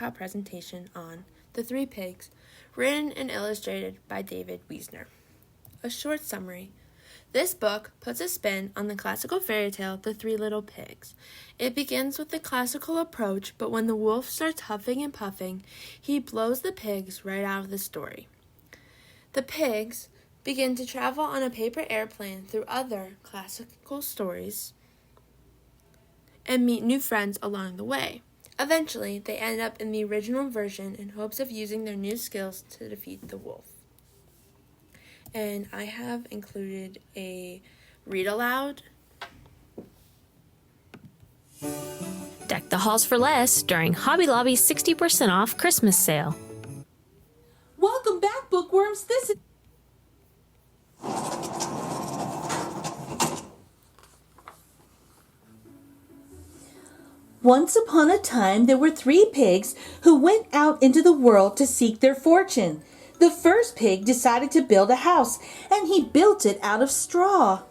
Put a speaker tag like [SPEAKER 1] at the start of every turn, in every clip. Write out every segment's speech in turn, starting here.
[SPEAKER 1] Caldecott Presentation on The Three Pigs, written and illustrated by David Wiesner. A short summary. This book puts a spin on the classical fairy tale, The Three Little Pigs. It begins with the classical approach, but when the wolf starts huffing and puffing, he blows the pigs right out of the story. The pigs begin to travel on a paper airplane through other classical stories and meet new friends along the way. Eventually, they end up in the original version in hopes of using their new skills to defeat the wolf. And I have included a read aloud.
[SPEAKER 2] Deck the halls for less during Hobby Lobby's 60% off Christmas sale.
[SPEAKER 3] Welcome back, bookworms. This is... Once upon a time, there were three pigs who went out into the world to seek their fortune. The first pig decided to build a house, and he built it out of straw.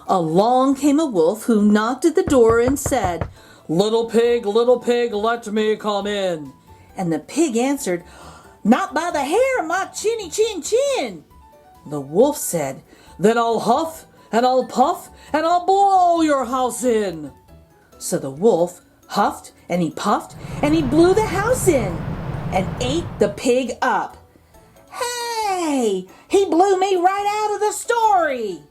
[SPEAKER 3] Along came a wolf who knocked at the door and said, little pig, let me come in." And the pig answered, "Not by the hair of my chinny chin chin." The wolf said, "Then I'll huff and I'll puff and I'll blow your house in." So the wolf huffed and he puffed and he blew the house in and ate the pig up. Hey, he blew me right out of the story.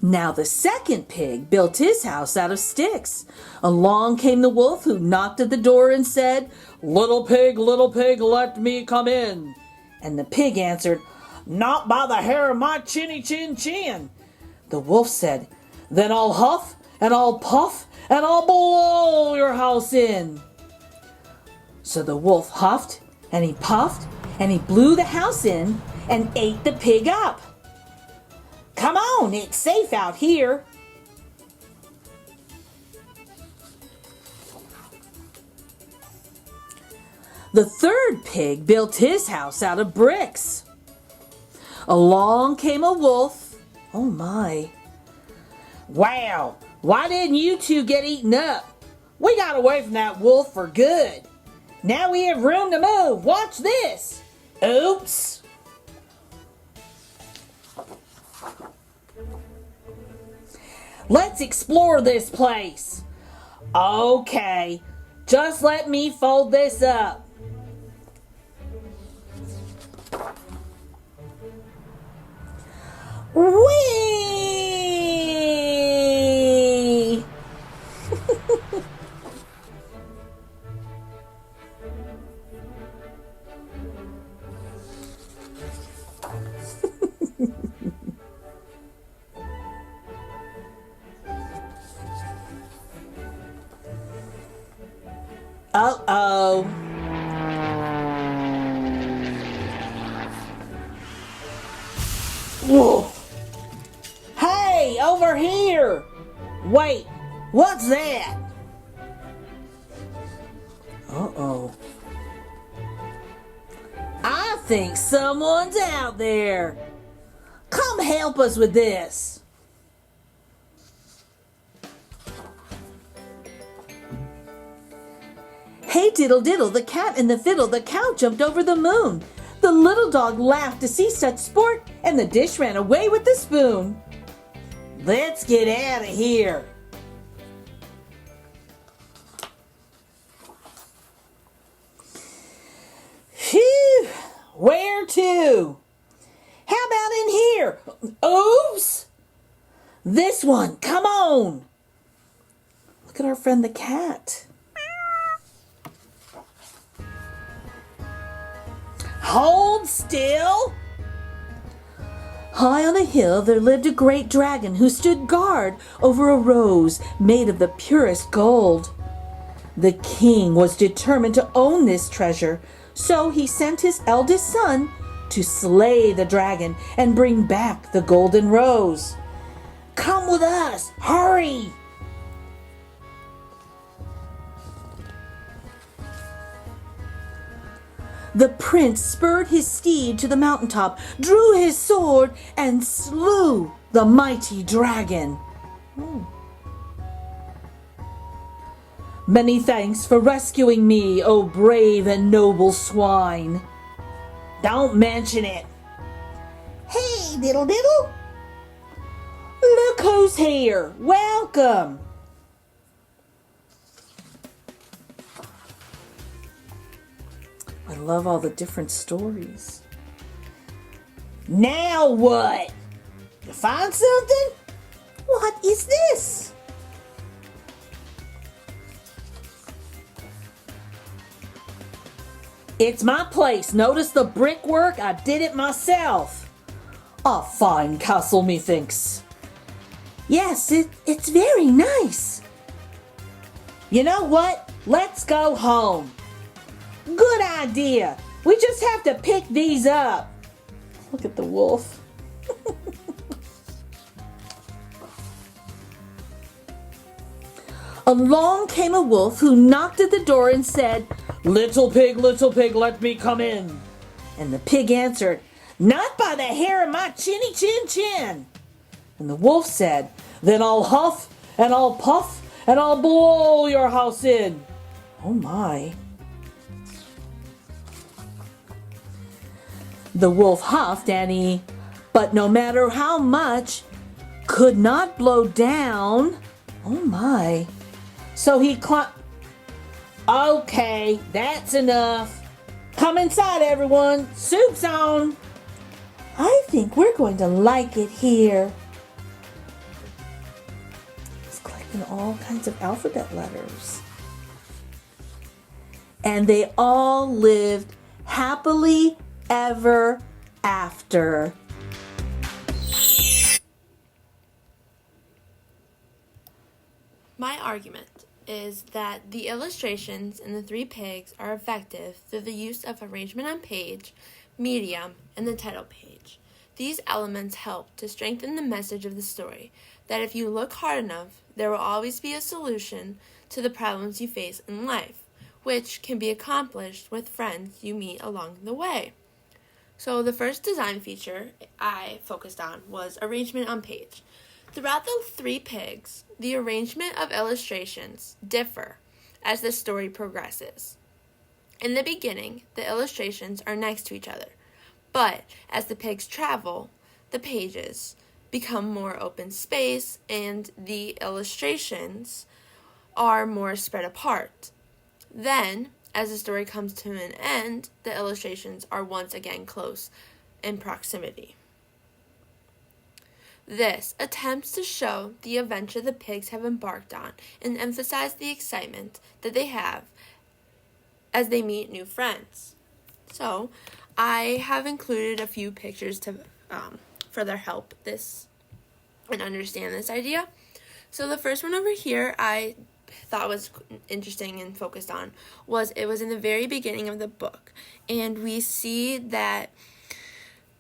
[SPEAKER 3] Now the second pig built his house out of sticks. Along came the wolf who knocked at the door and said, little pig, let me come in." And the pig answered, "Not by the hair of my chinny chin chin." The wolf said, "Then I'll huff and I'll puff and I'll blow your house in." So the wolf huffed and he puffed and he blew the house in and ate the pig up. Come on, it's safe out here. The third pig built his house out of bricks. Along came a wolf. Oh my. "Wow, why didn't you two get eaten up? We got away from that wolf for good. Now we have room to move. Watch this." Oops. "Let's explore this place." "Okay, just let me fold this up." Whee! Uh-oh. Whoa. Hey, over here. Wait, what's that? Uh-oh. I think someone's out there. Come help us with this. Hey diddle diddle, the cat and the fiddle, the cow jumped over the moon. The little dog laughed to see such sport, and the dish ran away with the spoon. Let's get out of here. Phew, where to? How about in here? Oops! This one, come on. Look at our friend the cat. Hold still. High on a hill there lived a great dragon who stood guard over a rose made of the purest gold. The king was determined to own this treasure, so he sent his eldest son to slay the dragon and bring back the golden rose. Come with us, hurry! The prince spurred his steed to the mountaintop, drew his sword, and slew the mighty dragon. Many thanks for rescuing me, O brave and noble swine. Don't mention it. Hey, diddle diddle. Look who's here. Welcome. I love all the different stories. Now what? You find something? What is this? It's my place. Notice the brickwork? I did it myself. A fine castle, methinks. Yes, it's very nice. You know what? Let's go home. Good idea. We just have to pick these up. Look at the wolf. Along came a wolf who knocked at the door and said, little pig, let me come in." And the pig answered, "Not by the hair of my chinny chin chin." And the wolf said, "Then I'll huff and I'll puff and I'll blow your house in." Oh my. The wolf huffed and he, but no matter how much, could not blow down. Oh my. So he Okay, that's enough. Come inside, everyone. Soup's on. I think we're going to like it here. It's collecting all kinds of alphabet letters. And they all lived happily ever after.
[SPEAKER 1] My argument is that the illustrations in The Three Pigs are effective through the use of arrangement on page, medium, and the title page. These elements help to strengthen the message of the story, that if you look hard enough, there will always be a solution to the problems you face in life, which can be accomplished with friends you meet along the way. So the first design feature I focused on was arrangement on page. Throughout The Three Pigs, the arrangement of illustrations differ as the story progresses. In the beginning, the illustrations are next to each other, but as the pigs travel, the pages become more open space and the illustrations are more spread apart. Then, as the story comes to an end, the illustrations are once again close in proximity. This attempts to show the adventure the pigs have embarked on and emphasize the excitement that they have as they meet new friends. So, I have included a few pictures to further help this and understand this idea. So the first one over here I thought was interesting and focused on was in the very beginning of the book, and we see that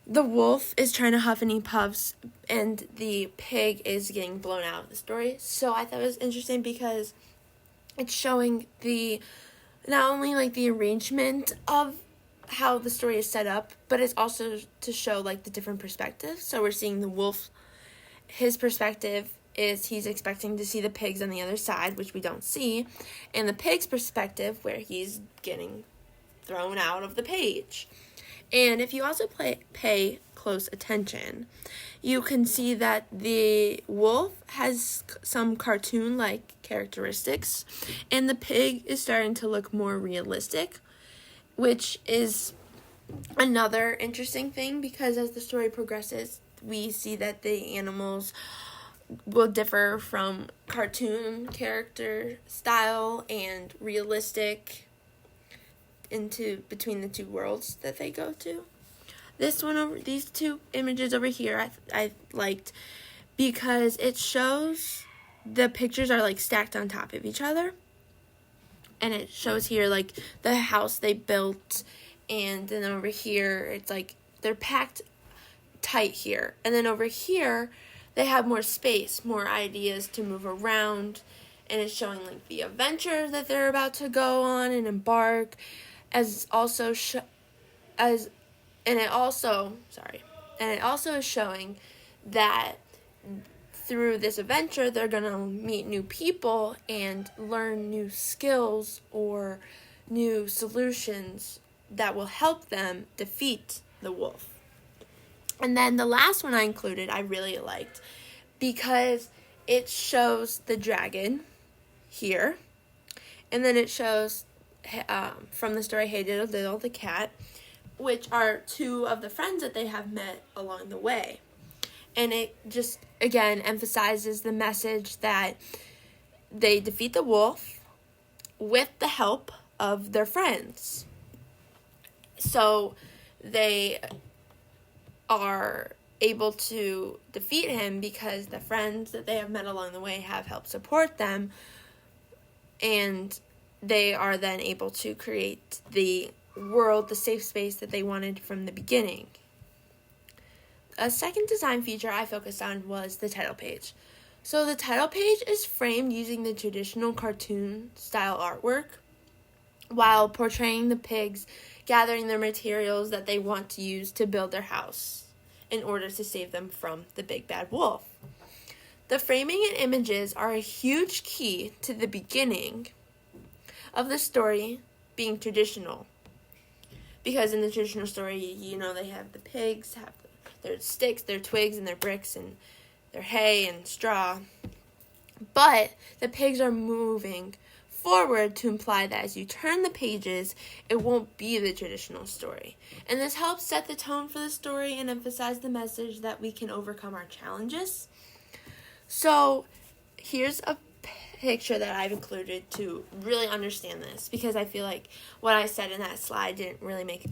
[SPEAKER 1] the wolf is trying to huff and he puffs, and the pig is getting blown out of the story. So I thought it was interesting because it's showing not only like the arrangement of how the story is set up, but it's also to show like the different perspectives. So we're seeing the wolf, his perspective is he's expecting to see the pigs on the other side, which we don't see, and the pig's perspective where he's getting thrown out of the page. And if you also pay close attention, you can see that the wolf has some cartoon-like characteristics, and the pig is starting to look more realistic, which is another interesting thing because as the story progresses, we see that the animals will differ from cartoon character style and realistic between the two worlds that they go to. These two images over here I liked because it shows the pictures are like stacked on top of each other, and it shows here like the house they built, and then over here it's like they're packed tight here, and then over here they have more space, more ideas to move around, and it's showing like the adventure that they're about to go on and embark, as also and it also is showing that through this adventure they're going to meet new people and learn new skills or new solutions that will help them defeat the wolf. And then the last one I included I really liked because it shows the dragon here, and then it shows from the story Hey Diddle Diddle the cat, which are two of the friends that they have met along the way. And it just, again, emphasizes the message that they defeat the wolf with the help of their friends. So they are able to defeat him because the friends that they have met along the way have helped support them, and they are then able to create the world, the safe space that they wanted from the beginning. A second design feature I focused on was the title page. So the title page is framed using the traditional cartoon style artwork while portraying the pigs gathering their materials that they want to use to build their house in order to save them from the big bad wolf. The framing and images are a huge key to the beginning of the story being traditional. Because in the traditional story, they have the pigs, have their sticks, their twigs, and their bricks, and their hay and straw. But the pigs are moving forward to imply that as you turn the pages, it won't be the traditional story. And this helps set the tone for the story and emphasize the message that we can overcome our challenges. So here's a picture that I've included to really understand this, because I feel like what I said in that slide didn't really make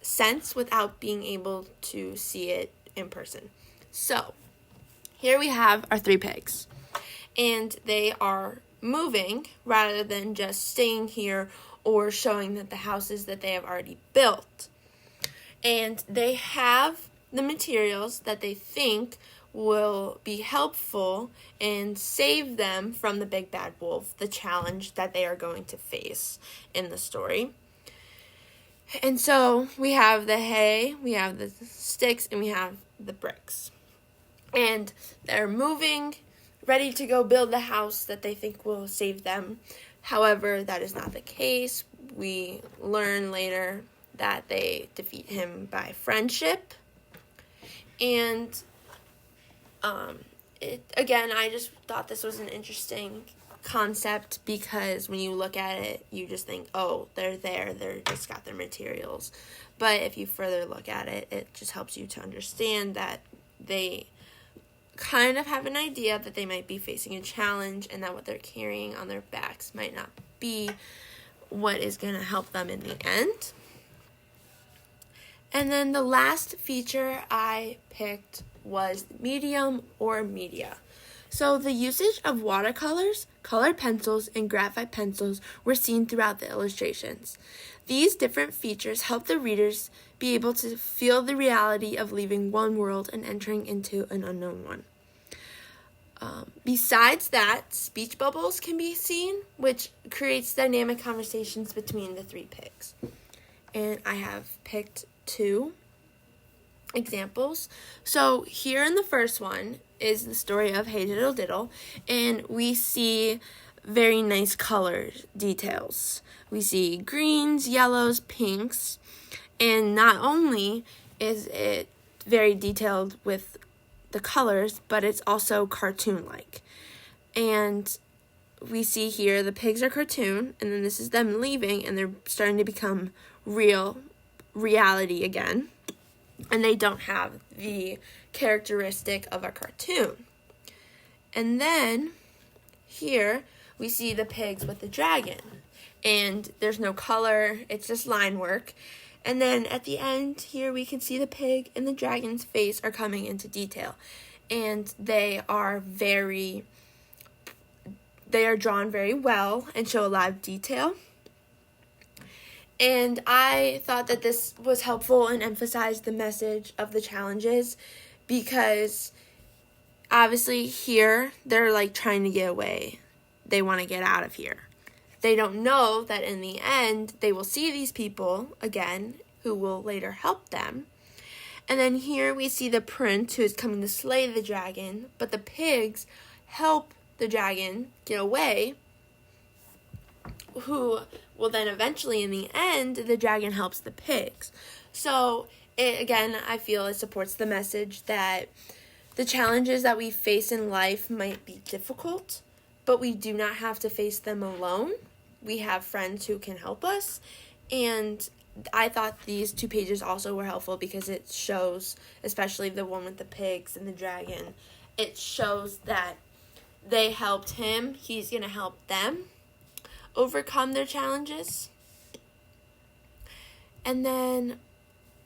[SPEAKER 1] sense without being able to see it in person. So here we have our three pigs, and they are moving rather than just staying here or showing that the houses that they have already built. And they have the materials that they think will be helpful and save them from the big bad wolf, the challenge that they are going to face in the story. And so we have the hay, we have the sticks, and we have the bricks. And they're moving, ready to go build the house that they think will save them. However, that is not the case. We learn later that they defeat him by friendship. And I just thought this was an interesting concept, because when you look at it, you just think, oh, they're just got their materials. But if you further look at it, it just helps you to understand that they kind of have an idea that they might be facing a challenge, and that what they're carrying on their backs might not be what is going to help them in the end. And then the last feature I picked was medium or media. So the usage of watercolors, colored pencils, and graphite pencils were seen throughout the illustrations. These different features help the readers be able to feel the reality of leaving one world and entering into an unknown one. Besides that, speech bubbles can be seen, which creates dynamic conversations between the three pigs. And I have picked 2 examples. So here in the first one is the story of Hey Diddle Diddle, and we see very nice color details. We see greens, yellows, pinks, and not only is it very detailed with the colors, but it's also cartoon-like. And we see here the pigs are cartoon, and then this is them leaving, and they're starting to become reality again. And they don't have the characteristic of a cartoon. And then here we see the pigs with the dragon. And there's no color, it's just line work. And then at the end here we can see the pig and the dragon's face are coming into detail. And they are drawn very well and show a lot of detail. And I thought that this was helpful and emphasized the message of the challenges, because obviously here they're like trying to get away. They want to get out of here. They don't know that in the end they will see these people again who will later help them. And then here we see the prince who is coming to slay the dragon, but the pigs help the dragon get away, who will then eventually, in the end, the dragon helps the pigs. So, I feel it supports the message that the challenges that we face in life might be difficult, but we do not have to face them alone. We have friends who can help us, and I thought these 2 pages also were helpful because it shows, especially the one with the pigs and the dragon, it shows that they helped him, he's going to help them overcome their challenges. And then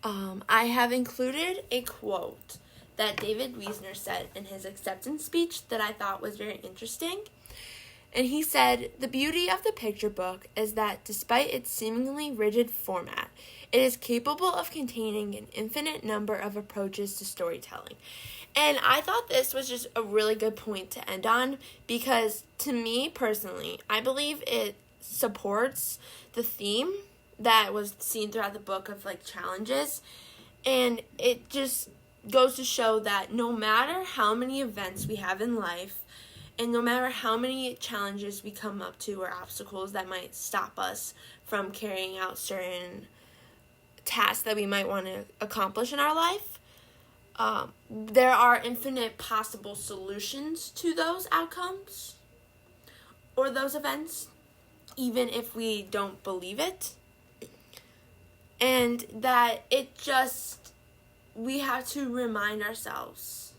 [SPEAKER 1] I have included a quote that David Wiesner said in his acceptance speech that I thought was very interesting. And he said, "The beauty of the picture book is that despite its seemingly rigid format, it is capable of containing an infinite number of approaches to storytelling." And I thought this was just a really good point to end on because to me personally, I believe it supports the theme that was seen throughout the book of challenges. And it just goes to show that no matter how many events we have in life, and no matter how many challenges we come up to or obstacles that might stop us from carrying out certain tasks that we might want to accomplish in our life, there are infinite possible solutions to those outcomes or those events, even if we don't believe it. And that we have to remind ourselves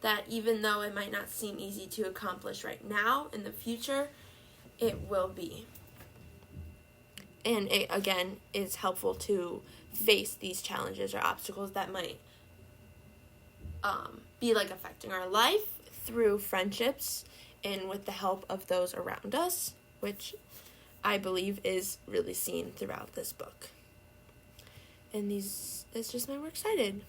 [SPEAKER 1] that even though it might not seem easy to accomplish right now, in the future, it will be. And it, again, is helpful to face these challenges or obstacles that might be affecting our life through friendships and with the help of those around us, which I believe is really seen throughout this book. And it's just my works cited.